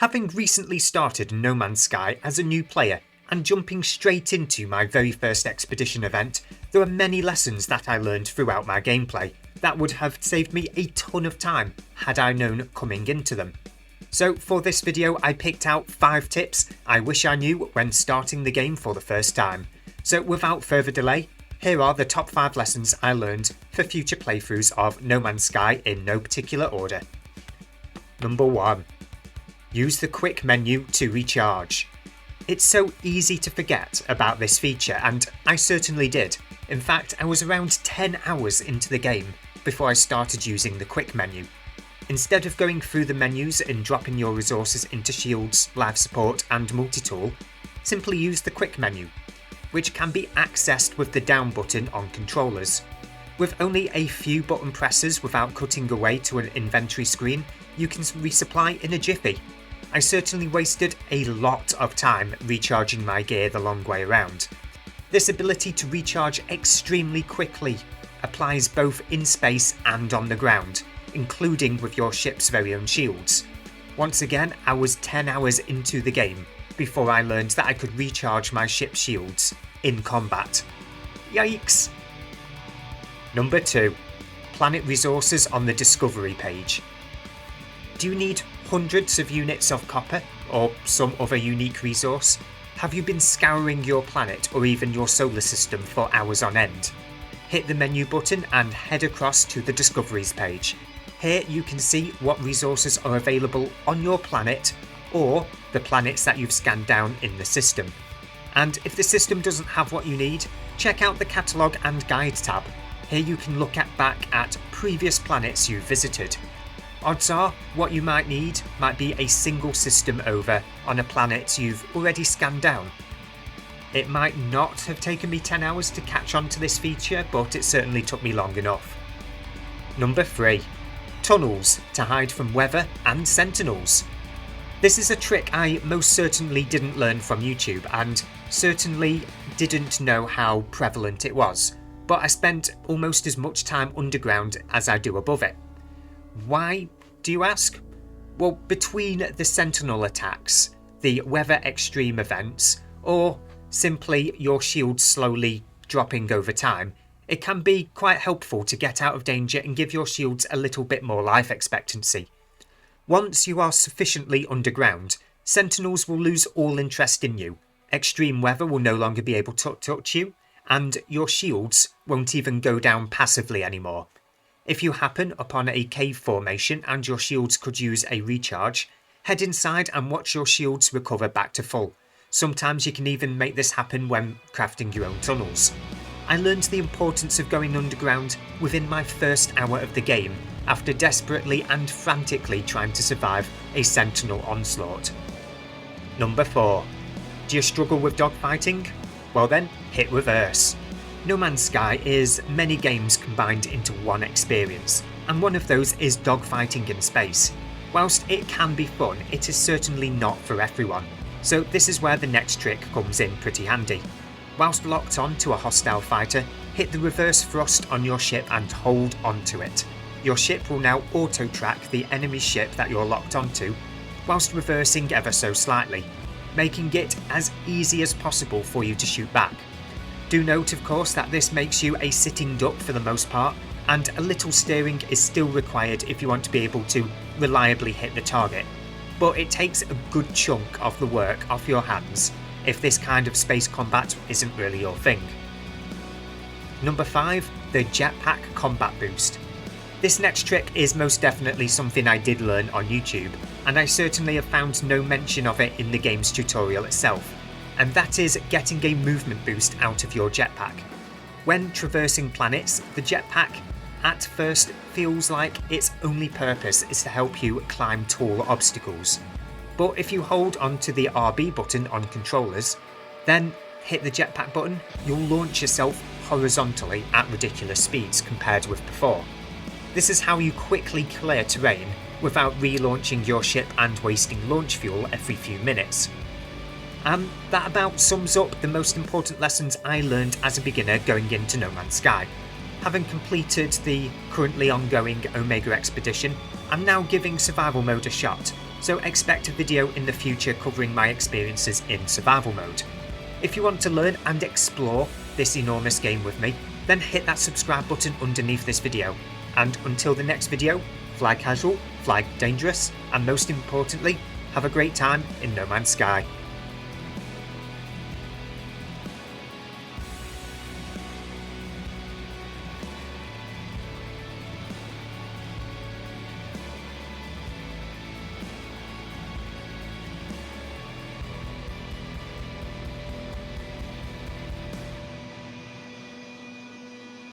Having recently started No Man's Sky as a new player and jumping straight into my very first expedition event, there are many lessons that I learned throughout my gameplay that would have saved me a ton of time had I known coming into them. So for this video I picked out 5 tips I wish I knew when starting the game for the first time. So without further delay, here are the top 5 lessons I learned for future playthroughs of No Man's Sky in no particular order. Number 1. Use the quick menu to recharge. It's so easy to forget about this feature, and I certainly did. In fact, I was around 10 hours into the game before I started using the quick menu. Instead of going through the menus and dropping your resources into shields, life support and multi-tool, simply use the quick menu, which can be accessed with the down button on controllers. With only a few button presses without cutting away to an inventory screen, you can resupply in a jiffy. I certainly wasted a lot of time recharging my gear the long way around. This ability to recharge extremely quickly applies both in space and on the ground, including with your ship's very own shields. Once again, I was 10 hours into the game before I learned that I could recharge my ship's shields in combat. Yikes! Number 2. Planet resources on the discovery page. Do you need hundreds of units of copper or some other unique resource? Have you been scouring your planet or even your solar system for hours on end? Hit the menu button and head across to the discoveries page. Here you can see what resources are available on your planet or the planets that you've scanned down in the system. And if the system doesn't have what you need, check out the catalogue and guide tab. Here you can look back at previous planets you've visited. Odds are, what you might need might be a single system over on a planet you've already scanned down. It might not have taken me 10 hours to catch on to this feature, but it certainly took me long enough. Number 3. Tunnels to hide from weather and sentinels. This is a trick I most certainly didn't learn from YouTube and certainly didn't know how prevalent it was, but I spent almost as much time underground as I do above it. Why, do you ask? Well, between the sentinel attacks, the weather extreme events, or simply your shield slowly dropping over time, it can be quite helpful to get out of danger and give your shields a little bit more life expectancy. Once you are sufficiently underground, sentinels will lose all interest in you, extreme weather will no longer be able to touch you, and your shields won't even go down passively anymore. If you happen upon a cave formation and your shields could use a recharge, head inside and watch your shields recover back to full. Sometimes you can even make this happen when crafting your own tunnels. I learned the importance of going underground within my first hour of the game, after desperately and frantically trying to survive a sentinel onslaught. Number 4. Do you struggle with dogfighting? Well then, hit reverse. No Man's Sky is many games combined into one experience, and one of those is dogfighting in space. Whilst it can be fun, it is certainly not for everyone, so this is where the next trick comes in pretty handy. Whilst locked on to a hostile fighter, hit the reverse thrust on your ship and hold onto it. Your ship will now auto-track the enemy ship that you're locked onto, whilst reversing ever so slightly, making it as easy as possible for you to shoot back. Do note, of course, that this makes you a sitting duck for the most part, and a little steering is still required if you want to be able to reliably hit the target. But it takes a good chunk of the work off your hands if this kind of space combat isn't really your thing. Number 5. The Jetpack Combat Boost. This next trick is most definitely something I did learn on YouTube, and I certainly have found no mention of it in the game's tutorial itself. And that is getting a movement boost out of your jetpack. When traversing planets, the jetpack at first feels like its only purpose is to help you climb tall obstacles. But if you hold onto the RB button on controllers, then hit the jetpack button, you'll launch yourself horizontally at ridiculous speeds compared with before. This is how you quickly clear terrain without relaunching your ship and wasting launch fuel every few minutes. And that about sums up the most important lessons I learned as a beginner going into No Man's Sky. Having completed the currently ongoing Omega expedition, I'm now giving survival mode a shot, so expect a video in the future covering my experiences in survival mode. If you want to learn and explore this enormous game with me, then hit that subscribe button underneath this video. And until the next video, fly casual, fly dangerous, and most importantly, have a great time in No Man's Sky.